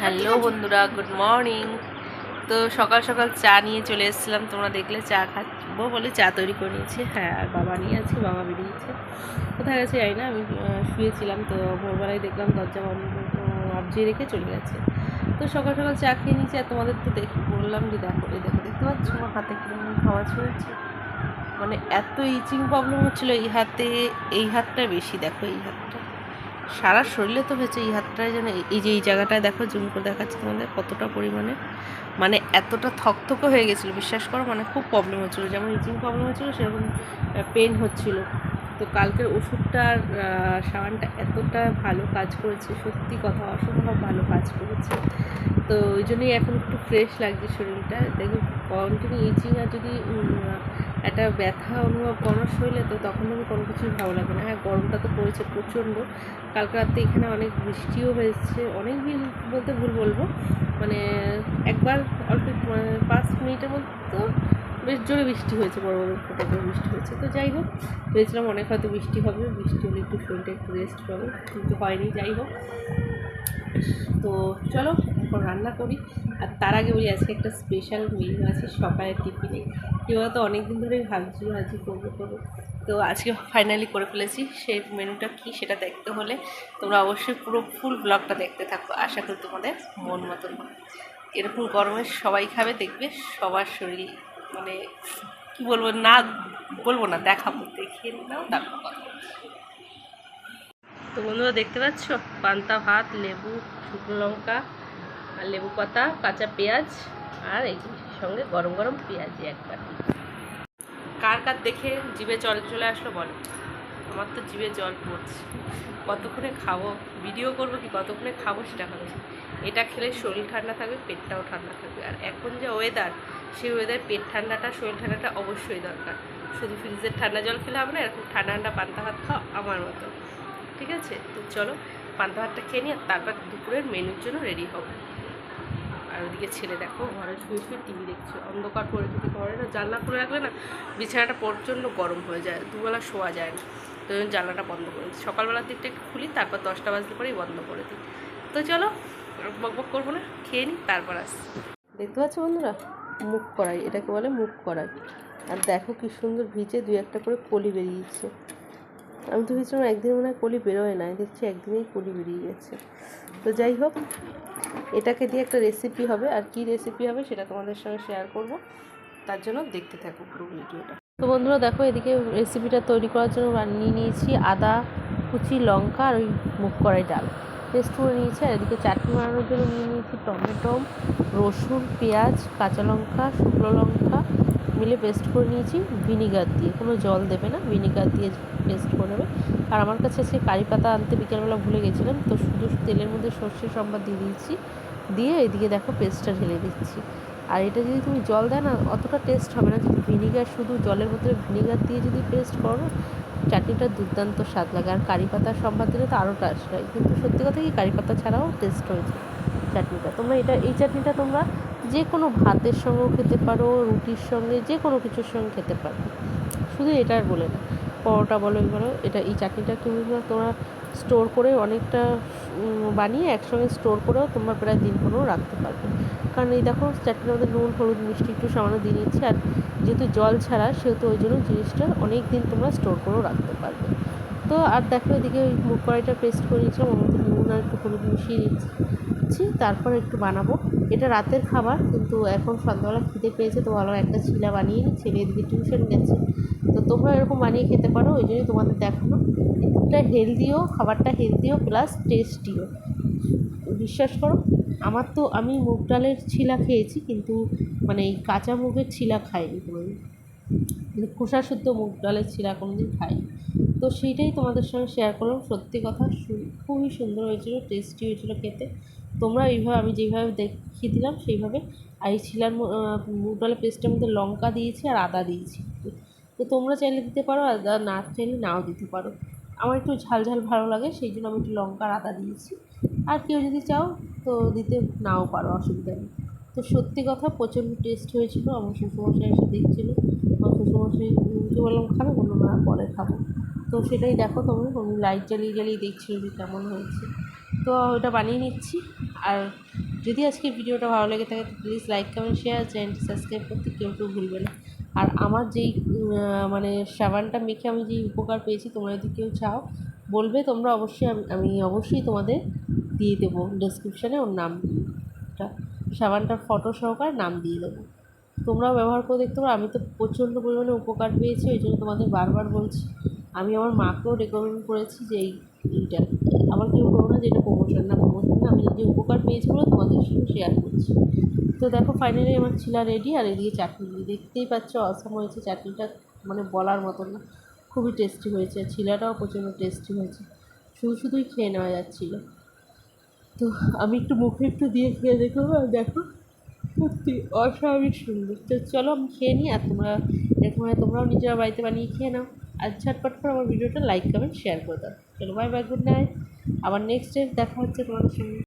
Hello বন্ধুরা, good morning. তো সকাল সকাল চা নিয়ে চলে এসেছিলাম, তোমরা দেখলে চা খাবো বলে চা তৈরি করে নিয়েছি। হ্যাঁ, আর বাবা নিয়ে আছে, বাবা বেরিয়েছে, কোথায় গেছে জানি না। আমি শুয়েছিলাম, তো ভোরবেলায় দেখলাম দরজা বন্ধ আবজিয়ে রেখে চলে গেছে। তো সকাল সকাল চা খেয়ে নিয়েছি, আর তোমাদের তো বললাম যে দেখো দেখতে পাচ্ছ আমার হাতে কিরকম খাওয়া ছুঁয়েছে। মানে এত ইচিং প্রবলেম হচ্ছিলো এই হাতে, এই হাতটা বেশি, দেখো এই হাতটা, সারা শরীরে তো হয়েছে, এই হাতটায় যেন, এই যে এই জায়গাটায় দেখো, জুম করে দেখাচ্ছে তোমাদের কতটা পরিমাণে, মানে এতটা থকথকে হয়ে গেছিলো, বিশ্বাস করো। মানে খুব প্রবলেম হচ্ছিলো, যেমন ইচিং প্রবলেম হচ্ছিলো সেরকম পেন হচ্ছিলো। তো কালকের ওষুধটার সাবানটা এতটা ভালো কাজ করেছে, সত্যি কথা, অসম্ভব ভালো কাজ করেছে। তো ওই জন্যই এখন একটু ফ্রেশ লাগছে শরীরটা। দেখো কন্টিনিউ ইচিং আর যদি একটা ব্যথা অনুভব করো শরীরে, তো তখন আমি কোনো কিছুই ভালো লাগে না। হ্যাঁ, গরমটা তো পড়েছে প্রচণ্ড। কালকে রাতে এখানে অনেক বৃষ্টিও হয়েছে, অনেক দিন বলতে ভুল বলবো, মানে একবার অল্প 5 মিনিটের মধ্যে তো বেশ জোরে বৃষ্টি হয়েছে, বড় বড় ফোটা করে বৃষ্টি হয়েছে। তো যাই হোক, ভেবেছিলাম অনেক হয়তো বৃষ্টি হবে, বৃষ্টি হলে একটু শরীরটা একটু রেস্ট পাবে, কিন্তু হয়নি। যাই হোক, তো চলো এখন রান্না করি। আর তার আগে বলি, আজকে একটা স্পেশাল মেনু আছে সকালের টিফিনে। কী বলতো, অনেকদিন ধরেই ভাবছি করবো, তো আজকে ফাইনালি করে ফেলেছি। সেই মেনুটা কী সেটা দেখতে হলে তোমরা অবশ্যই পুরো ফুল ব্লগটা দেখতে থাকো, আশা করি তোমাদের মন মতন হবে। এরকম গরমে সবাই খাবে, দেখবে সবার শরীর, মানে কী বলবো, না বলবো না, দেখাবো, দেখিয়ে নাও, তারপর কথা বলছি। তো বন্ধুরা দেখতে পাচ্ছ, পান্তা ভাত, লেবু, শুকনো লঙ্কা আর লেবু পাতা, কাঁচা পেঁয়াজ, আর এই সঙ্গে গরম গরম পেঁয়াজি একবার। কার কার দেখে জিভে জল চলে আসলো বলো? আমার তো জিভে জল পড়ছে। কতক্ষণে খাবো, ভিডিও করবো কি কতক্ষণে খাবো সেটা ভাবছি। এটা খেলে শরীর ঠান্ডা থাকবে, পেটটাও ঠান্ডা থাকবে। আর এখন যে ওয়েদার, সেই ওয়েদার পেট ঠান্ডাটা, শরীর ঠান্ডাটা অবশ্যই দরকার। শুধু ফ্রিজের ঠান্ডা জল খেলে হবে না, এরকম ঠান্ডা ঠান্ডা পান্তা ভাত খাও আমার মতো, ঠিক আছে? তো চলো পান্তা ভাতটা খেয়ে নিই, আর তারপর দুপুরের মেনুর জন্য রেডি হবো। আর ওদিকে ছেলে দেখো ঘরে শুয়ে শুয়ে টিভি দেখছে, অন্ধকার করে, যদি ঘরে না জানলা খুলে রাখলে না বিছানাটা প্রচণ্ড গরম হয়ে যায়, দুবেলা শোয়া যায় না। তো জন্য জানলাটা বন্ধ করে দিই, সকালবেলার দিকটা একটু খুলি, তারপর 10টা বাজলে পরেই বন্ধ করে দিই। তো চলো বকবক করবো না, খেয়ে নিই, তারপর আসছি। দেখতে পাচ্ছ বন্ধুরা, মুখ কড়াই, এটাকে বলে মুখ কড়াই। আর দেখো কি সুন্দর ভিজে 2-1টা করে কলি বেরিয়েছে। আমি তো ভেবেছিলাম একদিন মনে হয় কলি বেরোয় না, দেখছি একদিনেই কলি বেরিয়ে গেছে। তো যাই হোক, এটাকে দিয়ে একটা রেসিপি হবে, আর কি রেসিপি হবে সেটা তোমাদের সঙ্গে শেয়ার করব, তার জন্য দেখতে থাকো পুরো ভিডিওটা। তো বন্ধুরা দেখো, এদিকে রেসিপিটা তৈরি করার জন্য নিয়ে নিয়েছি আদা কুচি, লঙ্কা, আর ওই মুগ কড়াই ডাল পেস্ট করে নিয়েছি। আর এদিকে চাটনি বানানোর জন্য নিয়ে নিয়েছি টমেটো, রসুন, পেঁয়াজ, কাঁচা লঙ্কা, শুকনো লঙ্কা মিলে পেস্ট করে নিয়েছি ভিনিগার দিয়ে, কোনো জল দেবে না, ভিনিগার দিয়ে পেস্ট করে নেবে। আর আমার কাছে আজকে কারি পাতা আনতে বিকেলবেলা ভুলে গেছিলাম, তো শুধু তেলের মধ্যে সর্ষে সম্বাদ দিয়ে দিয়েছি, দিয়ে এদিকে দেখো পেস্টটা ঢেলে দিচ্ছি। আর এটা যদি তুমি জল দেয় না, অতটা টেস্ট হবে না। যদি ভিনিগার, শুধু জলের মধ্যে ভিনিগার দিয়ে যদি পেস্ট করো না, চাটনিটা দুর্দান্ত স্বাদ লাগে। আর কারি পাতার সম্বাদ দিলে তো আরও টেস্ট হয়, কিন্তু সত্যি কথা কি, কারি পাতা ছাড়াও টেস্ট হয়েছে চাটনিটা। তোমরা এই চাটনিটা তোমরা যে কোনো ভাতের সঙ্গেও খেতে পারো, রুটির সঙ্গে, যে কোনো কিছুর সঙ্গে খেতে পারো, শুধু এটার বলে না, পরোটা বলো বলো, এই চাটনিটা তোমরা স্টোর করে অনেকটা বানিয়ে একসঙ্গে স্টোর করেও তোমরা প্রায় দিন পনেরো রাখতে পারবে। কারণ এই দেখো, চাটনির মধ্যে নুন, হলুদ, মিষ্টি একটু সামান্য দিয়ে নিচ্ছি, আর যেহেতু জল ছাড়া, সেহেতু ওই জন্য জিনিসটা অনেক দিন তোমরা স্টোর করেও রাখতে পারবে। তো আর দেখো, এদিকে ওই মুগ কড়াইটা পেস্ট করে নিয়েছিলাম, ওর মধ্যে নুন আর একটু হলুদ মিশিয়ে দিচ্ছি, তারপর একটু বানাবো। এটা রাতের খাবার, কিন্তু এখন সন্ধ্যাবেলা খিদে পেয়েছে, তো ভালো একটা চিলা বানিয়ে নিই, ছেলে এদিকে টিউশন গেছে। তো তোমরা এরকম বানিয়ে খেতে পারো, ওই জন্যই তোমাদের দেখানো। এটা হেলদিও, খাবারটা হেলদিও প্লাস টেস্টিও। বিশ্বাস করো, আমি মুগ ডালের ছিলা খেয়েছি, কিন্তু মানে এই কাঁচা মুগের ছিলা খাইনি কোনোদিন, মানে খোসা শুদ্ধ মুগ ডালের ছিলা কোনোদিন খাইনি। তো সেইটাই তোমাদের সঙ্গে শেয়ার করলাম। সত্যি কথা, খুবই সুন্দর হয়েছিল, টেস্টি হয়েছিল খেতে। তোমরা এইভাবে, আমি যেইভাবে দেখিয়ে দিলাম সেইভাবে। আর এই ছিলার মুগ ডালের পেস্টের মধ্যে লঙ্কা দিয়েছি আর আদা দিয়েছি, তো তোমরা চাইলে দিতে পারো, আদা না চাইলে নাও দিতে পারো। আমার একটু ঝাল ঝাল ভালো লাগে, সেই জন্য আমি একটু লঙ্কা আর আদা দিয়েছি। আর কেউ যদি চাও তো দিতে নাও পারো, অসুবিধা নেই। তো সত্যি কথা, প্রচণ্ড টেস্ট হয়েছিল। আমার শ্বশুরমশাই এসে দেখছিলো, আমার শ্বশুরমশাইকে বললাম খাবে, বললো না পরে খাবো। তো সেটাই দেখো, তোমরা লাইট জ্বালিয়ে জ্বালিয়ে দেখছিলো যে কেমন হয়েছে। তো ওটা বানিয়ে নিচ্ছি। আর যদি আজকের ভিডিওটা ভালো লেগে থাকে তো প্লিজ লাইক কমেন্ট শেয়ার চ্যানেলটি সাবস্ক্রাইব করতে কেউ ভুলবে না। আর আমার যেই মানে সাবানটা মেখে আমি যেই উপকার পেয়েছি, তোমরা যদি কেউ চাও বলবে, তোমরা অবশ্যই আমি অবশ্যই তোমাদের দিয়ে দেবো ডেসক্রিপশানে ওর নামটা, সাবানটার ফটো সহকারে নাম দিয়ে দেবো। তোমরাও ব্যবহার করে দেখতে পারো। আমি তো প্রচণ্ড পরিমাণে উপকার পেয়েছি, ওই জন্য তোমাদের বারবার বলছি। আমি আমার মাকেও রেকমেন্ড করেছি যে এইটা আমার কেউ করো না, যে এটা প্রমোশন না, আমি নিজে উপকার পেয়েছি বলে তোমাদের সঙ্গে শেয়ার করছি। তো দেখো ফাইনালি আমার ছিলা রেডি, আর এদিকে চাটনি দেখতেই পাচ্ছ অসম হয়েছে চাটনিটা, মানে বলার মতন না, খুবই টেস্টি হয়েছে। আর ছিলাটাও প্রচণ্ড টেস্টি হয়েছে, শুধুই খেয়ে নেওয়া যাচ্ছিলো। তো আমি একটু মুখে একটু দিয়ে খেয়ে দেখো, আর দেখো সত্যি অস্বাভাবিক সুন্দর। তো চলো আমি খেয়ে নিই, আর তোমরাও নিজেরা বাড়িতে বানিয়ে খেয়ে নাও। আর ঝটপট করে আমার ভিডিওটা লাইক কমেন্ট শেয়ার করে দাও। চলো বাই বাই, গুড নাইট। আবার নেক্সট ডে দেখা হচ্ছে তোমাদের সঙ্গে।